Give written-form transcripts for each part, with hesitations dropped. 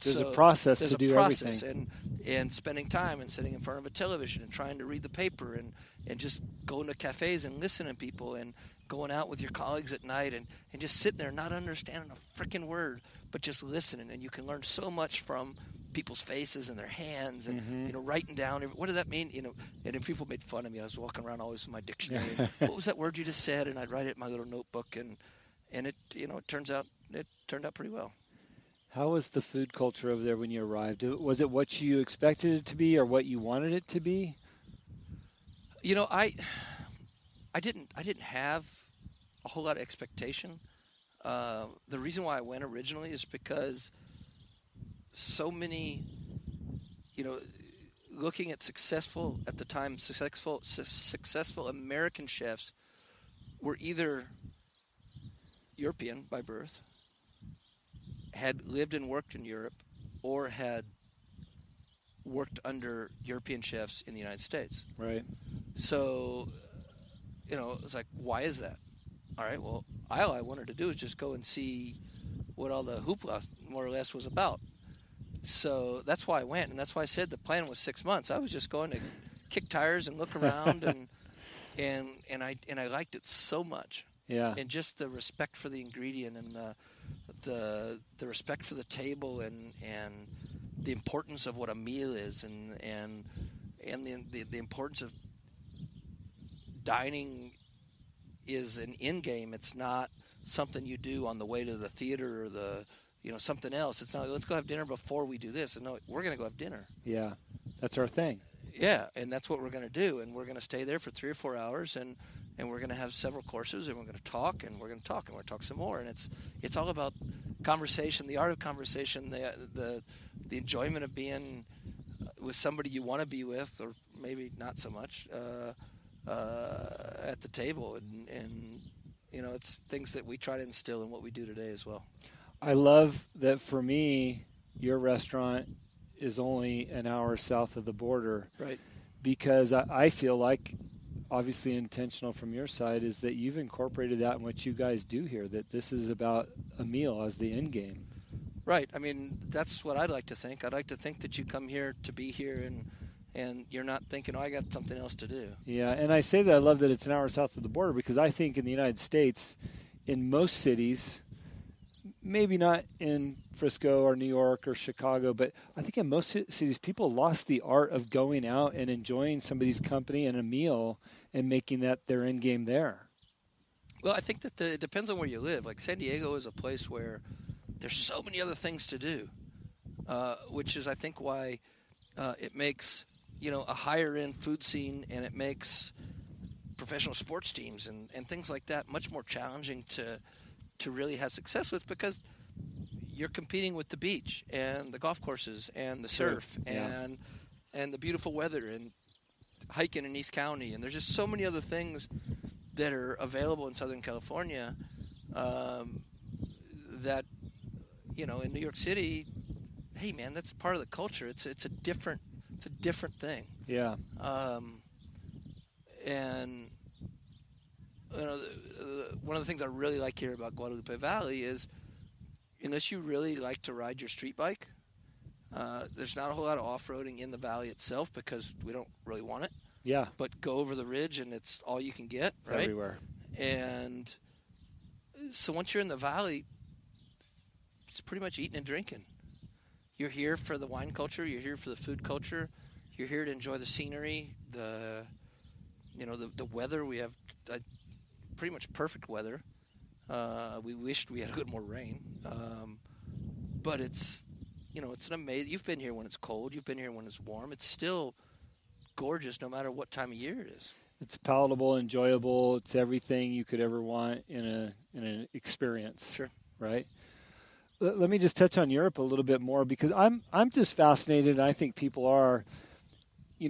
There's a process there's to a do process everything. and spending time and sitting in front of a television and trying to read the paper and just going to cafes and listening to people and going out with your colleagues at night and just sitting there not understanding a freaking word, but just listening. And you can learn so much from people's faces and their hands and, writing down, what does that mean? And then people made fun of me. I was walking around always with my dictionary. And, what was that word you just said? And I'd write it in my little notebook and it, it turned out pretty well. How was the food culture over there when you arrived? Was it what you expected it to be or what you wanted it to be? I didn't have a whole lot of expectation. The reason why I went originally is because so many, looking at successful American chefs were either European by birth, had lived and worked in Europe, or had worked under European chefs in the United States. Right. So, it's like, why is that? All right, well, all I wanted to do is just go and see what all the hoopla more or less was about. So that's why I went, and that's why I said the plan was 6 months. I was just going to kick tires and look around, and I liked it so much. Yeah. And just the respect for the ingredient and the respect for the table and the importance of what a meal is and the importance of dining is an end game. It's not something you do on the way to the theater or something else. It's not, let's go have dinner before we do this. And no, we're going to go have dinner. Yeah, that's our thing. Yeah, and that's what we're going to do. And we're going to stay there for 3 or 4 hours, and we're going to have several courses, and we're going to talk, and we're going to talk, and we're going to talk some more. And it's all about conversation, the art of conversation, the enjoyment of being with somebody you want to be with, or maybe not so much, at the table. And it's things that we try to instill in what we do today as well. I love that for me, your restaurant is only an hour south of the border. Right. Because I feel like, obviously intentional from your side, is that you've incorporated that in what you guys do here, that this is about a meal as the end game. Right. I mean, that's what I'd like to think. I'd like to think that you come here to be here and you're not thinking, I got something else to do. Yeah, and I say that I love that it's an hour south of the border because I think in the United States, in most cities, maybe not in Frisco or New York or Chicago, but I think in most cities, people lost the art of going out and enjoying somebody's company and a meal and making that their end game there. Well, I think that it depends on where you live. Like San Diego is a place where there's so many other things to do, which is, I think, why it makes, a higher-end food scene, and it makes professional sports teams and things like that much more challenging to really have success with, because you're competing with the beach and the golf courses and the surf and the beautiful weather and hiking in East County. And there's just so many other things that are available in Southern California that, in New York City, hey man, that's part of the culture. It's a different thing. Yeah. And one of the things I really like here about Guadalupe Valley is, unless you really like to ride your street bike, there's not a whole lot of off-roading in the valley itself because we don't really want it. Yeah. But go over the ridge and it's all you can get, it's right? Everywhere. And so once you're in the valley, it's pretty much eating and drinking. You're here for the wine culture. You're here for the food culture. You're here to enjoy the scenery, the weather. We have pretty much perfect weather. We wished we had a little more rain, but it's an amazing. You've been here when it's cold. You've been here when it's warm. It's still gorgeous, no matter what time of year it is. It's palatable, enjoyable. It's everything you could ever want in an experience. Sure. Right. Let me just touch on Europe a little bit more because I'm just fascinated, and I think people are.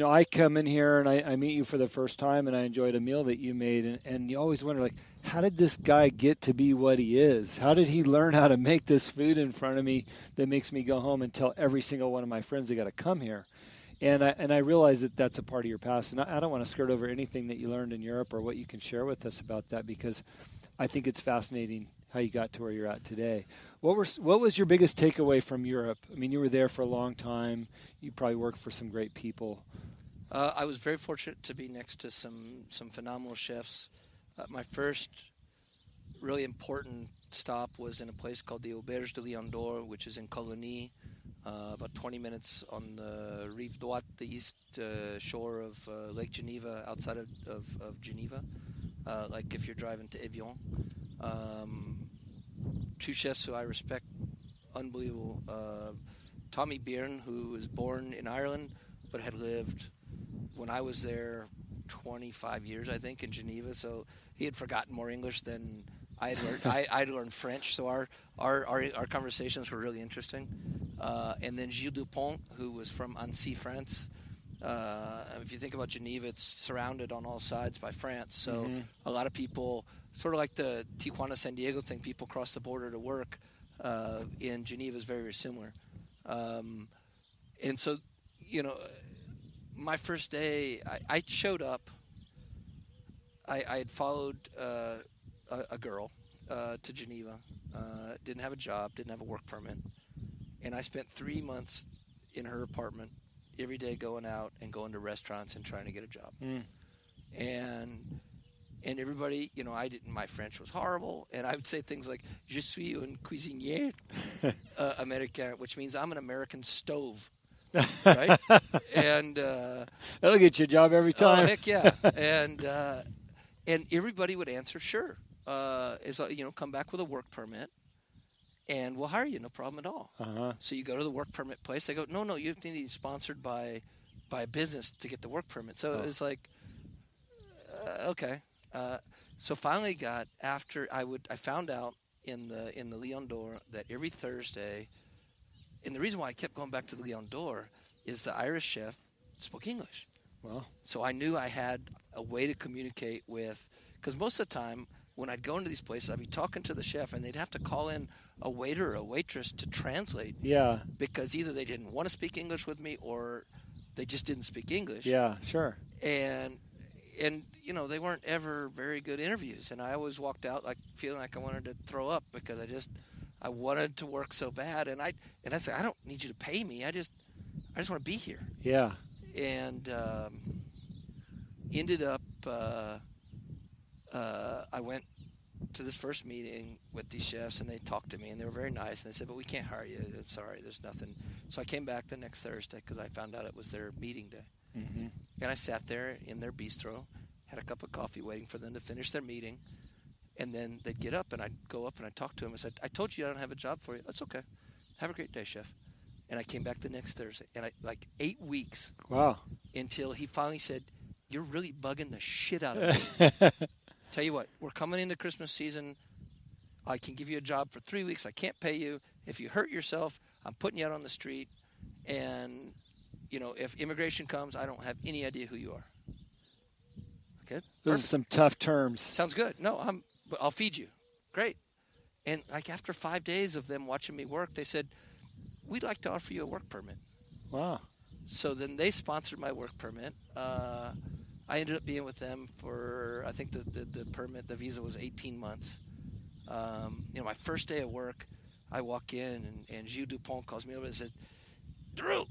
I come in here and I meet you for the first time, and I enjoyed a meal that you made, and you always wonder, like, how did this guy get to be what he is? How did he learn how to make this food in front of me that makes me go home and tell every single one of my friends they got to come here? And I realize that that's a part of your past, and I don't want to skirt over anything that you learned in Europe or what you can share with us about that, because I think it's fascinating how you got to where you're at today. What was your biggest takeaway from Europe? I mean, you were there for a long time. You probably worked for some great people. I was very fortunate to be next to some phenomenal chefs. My first really important stop was in a place called the Auberge de Lion d'Or, which is in Coligny, about 20 minutes on the Rive Droite, the east shore of Lake Geneva, outside of Geneva, like if you're driving to Evian. Two chefs who I respect, unbelievable. Tommy Byrne, who was born in Ireland but had lived, when I was there, 25 years, I think, in Geneva. So he had forgotten more English than I had learned. I'd learned French, so our conversations were really interesting. And then Gilles Dupont, who was from Annecy, France. If you think about Geneva, it's surrounded on all sides by France. So a lot of people, sort of like the Tijuana, San Diego thing, people cross the border to work. In Geneva is very, very similar. And so, my first day, I showed up. I had followed a girl to Geneva, didn't have a job, didn't have a work permit, and I spent 3 months in her apartment every day going out and going to restaurants and trying to get a job. And everybody, my French was horrible, and I would say things like, je suis un cuisinier américain, which means I'm an American stove. Right? And that'll get you a job every time. Oh, heck yeah. And everybody would answer, sure. Come back with a work permit, and we'll hire you, no problem at all. So you go to the work permit place. They go, no, you have to be sponsored by a business to get the work permit. So it's like, okay. So finally I found out in the Lion d'Or that every Thursday, and the reason why I kept going back to the Lion d'Or is the Irish chef spoke English. Wow. So I knew I had a way to communicate with, because most of the time when I'd go into these places, I'd be talking to the chef and they'd have to call in a waiter or a waitress to translate. Yeah. Because either they didn't want to speak English with me or they just didn't speak English. Yeah, sure. And they weren't ever very good interviews. And I always walked out like feeling like I wanted to throw up because I wanted to work so bad. And I said, I don't need you to pay me. I just want to be here. Yeah. And ended up, I went to this first meeting with these chefs, and they talked to me, and they were very nice. And they said, but we can't hire you. I'm sorry, there's nothing. So I came back the next Thursday because I found out it was their meeting day. And I sat there in their bistro, had a cup of coffee waiting for them to finish their meeting. And then they'd get up, and I'd go up and I'd talk to them. I said, I told you I don't have a job for you. That's okay. Have a great day, chef. And I came back the next Thursday, and 8 weeks. Wow. Until he finally said, you're really bugging the shit out of me. Tell you what, we're coming into Christmas season. I can give you a job for 3 weeks. I can't pay you. If you hurt yourself, I'm putting you out on the street. And, if immigration comes, I don't have any idea who you are. Okay? Those are some tough terms. Sounds good. No, I'll feed you. Great. And after 5 days of them watching me work, they said, we'd like to offer you a work permit. Wow. So then they sponsored my work permit. I ended up being with them for, I think the visa was 18 months. My first day of work, I walk in and Gilles Dupont calls me over and said, Drew,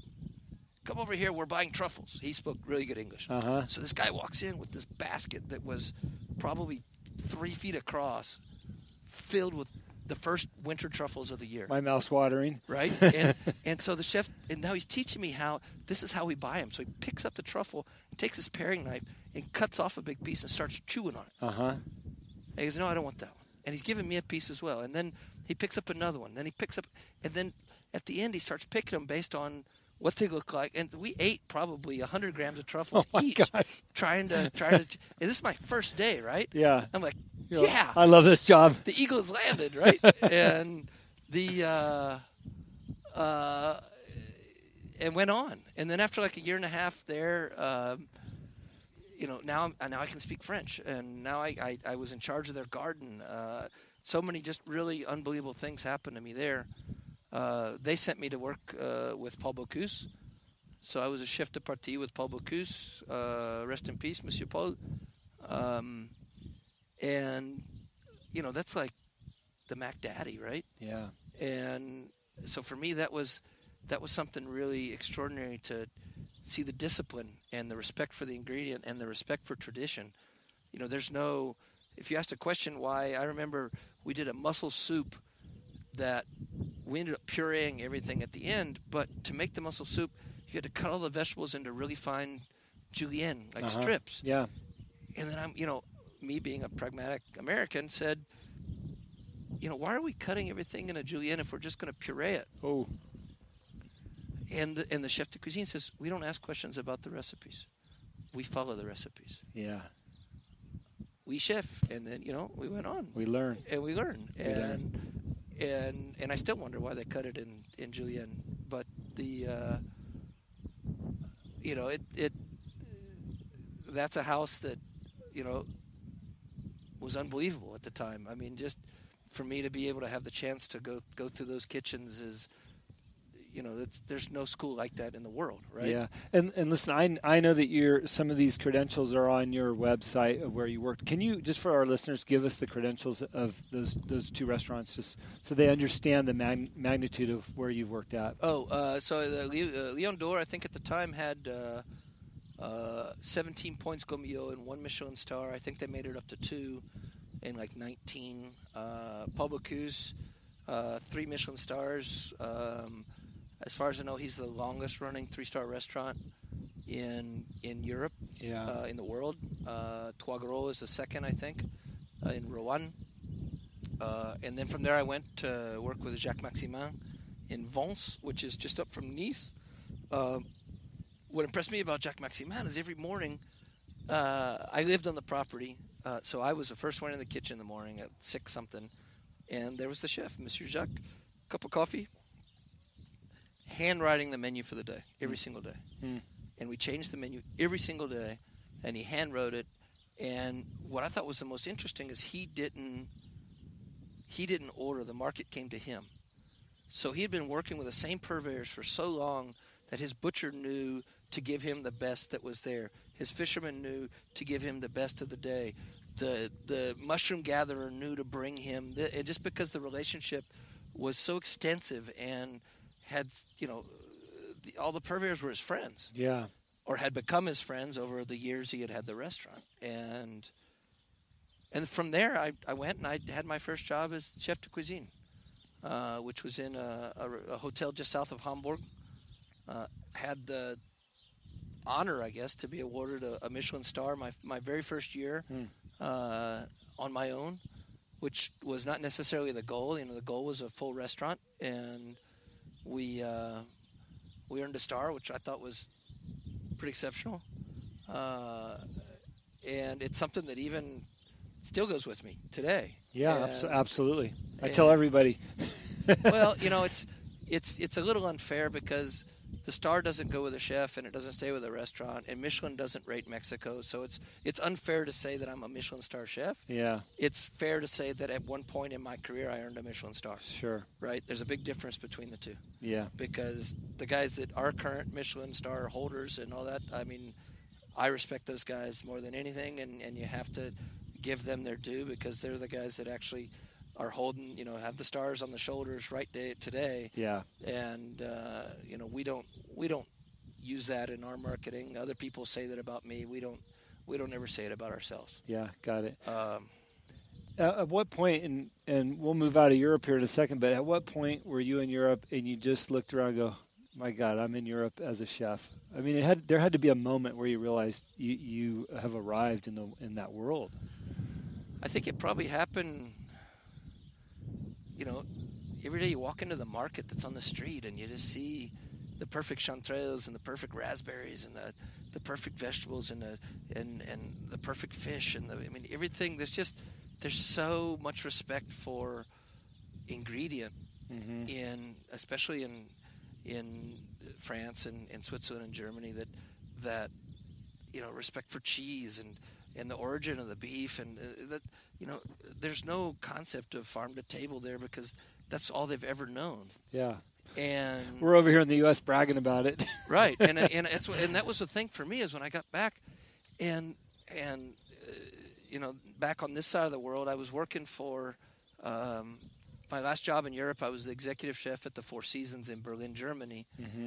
come over here. We're buying truffles. He spoke really good English. So this guy walks in with this basket that was probably 3 feet across, filled with the first winter truffles of the year. My mouth's watering. Right? And so the chef, and now he's teaching me this is how we buy them. So he picks up the truffle, and takes his paring knife, and cuts off a big piece and starts chewing on it. And he goes, no, I don't want that one. And he's giving me a piece as well. And then he picks up another one. Then he picks up, and then at the end he starts picking them based on what they look like. And we ate probably 100 grams of truffles each. Gosh. Trying to, and this is my first day, right? Yeah. I'm like, yeah. I love this job. The Eagles landed, right? And and went on. And then after like a year and a half there, now I can speak French. And now I was in charge of their garden. So many just really unbelievable things happened to me there. They sent me to work with Paul Bocuse. So I was a chef de partie with Paul Bocuse. Rest in peace, Monsieur Paul. And, that's like the Mac Daddy, right? Yeah. And so for me, that was something really extraordinary to see the discipline and the respect for the ingredient and the respect for tradition. There's no, if you asked a question why, I remember we did a mussel soup that we ended up pureeing everything at the end, but to make the mussel soup, you had to cut all the vegetables into really fine julienne, like strips. Yeah. And then me being a pragmatic American said, why are we cutting everything in a julienne if we're just going to puree it? Oh. And the chef de cuisine says, we don't ask questions about the recipes. We follow the recipes. Yeah. We chef, and then, we went on. We learn. And we learn. And I still wonder why they cut it in julienne. But that's a house that, was unbelievable at the time. I mean, just for me to be able to have the chance to go through those kitchens is, there's no school like that in the world, right? Yeah, and listen, I know that some of these credentials are on your website of where you worked. Can you, just for our listeners, give us the credentials of those two restaurants, just so they understand the magnitude of where you've worked at? So the Lion d'Or, I think at the time had 17 points Gomio and 1 Michelin star. I think they made it up to 2 in like 19. Paul Bocuse, 3 Michelin stars. As far as I know, he's the longest running 3-star restaurant in Europe, in the world. Trois Gros is the second, I think, in Rouen. And then from there I went to work with Jacques Maximin in Vence, which is just up from Nice. What impressed me about Jacques Maximin is every morning I lived on the property, so I was the first one in the kitchen in the morning at 6-something, and there was the chef, Monsieur Jacques, cup of coffee, handwriting the menu for the day, every single day. And we changed the menu every single day, and he handwrote it. And what I thought was the most interesting is he didn't order. The market came to him. So he had been working with the same purveyors for so long that his butcher knew to give him the best that was there. His fisherman knew to give him the best of the day. The mushroom gatherer knew to bring him, just because the relationship was so extensive and had, all the purveyors were his friends. Yeah. Or had become his friends over the years he had the restaurant. And from there, I went and I had my first job as chef de cuisine, which was in a hotel just south of Hamburg. Had the honor, I guess, to be awarded a Michelin star my very first year on my own, which was not necessarily the goal. The goal was a full restaurant, and we earned a star, which I thought was pretty exceptional. And it's something that even still goes with me today. Yeah, absolutely. I tell everybody. Well, it's a little unfair because the star doesn't go with a chef and it doesn't stay with a restaurant, and Michelin doesn't rate Mexico, so it's unfair to say that I'm a Michelin star chef. Yeah. It's fair to say that at one point in my career I earned a Michelin star. Sure. Right? There's a big difference between the two. Yeah. Because the guys that are current Michelin star holders and all that, I mean, I respect those guys more than anything, and you have to give them their due because they're the guys that actually are holding, have the stars on the shoulders today. Yeah. And we don't use that in our marketing. Other people say that about me. We don't ever say it about ourselves. Yeah, got it. At what point, and we'll move out of Europe here in a second, but at what point were you in Europe and you just looked around and go, my God, I'm in Europe as a chef? I mean, there had to be a moment where you realized you have arrived in that world. I think it probably happened, every day you walk into the market that's on the street and you just see the perfect chanterelles and the perfect raspberries and the perfect vegetables and the perfect fish and everything. There's so much respect for ingredient especially in France and in Switzerland and Germany that respect for cheese and the origin of the beef and there's no concept of farm to table there because that's all they've ever known. Yeah. And we're over here in the U.S. bragging about it. Right. And that was the thing for me is when I got back and back on this side of the world, I was working for my last job in Europe, I was the executive chef at the Four Seasons in Berlin, Germany. Mm-hmm.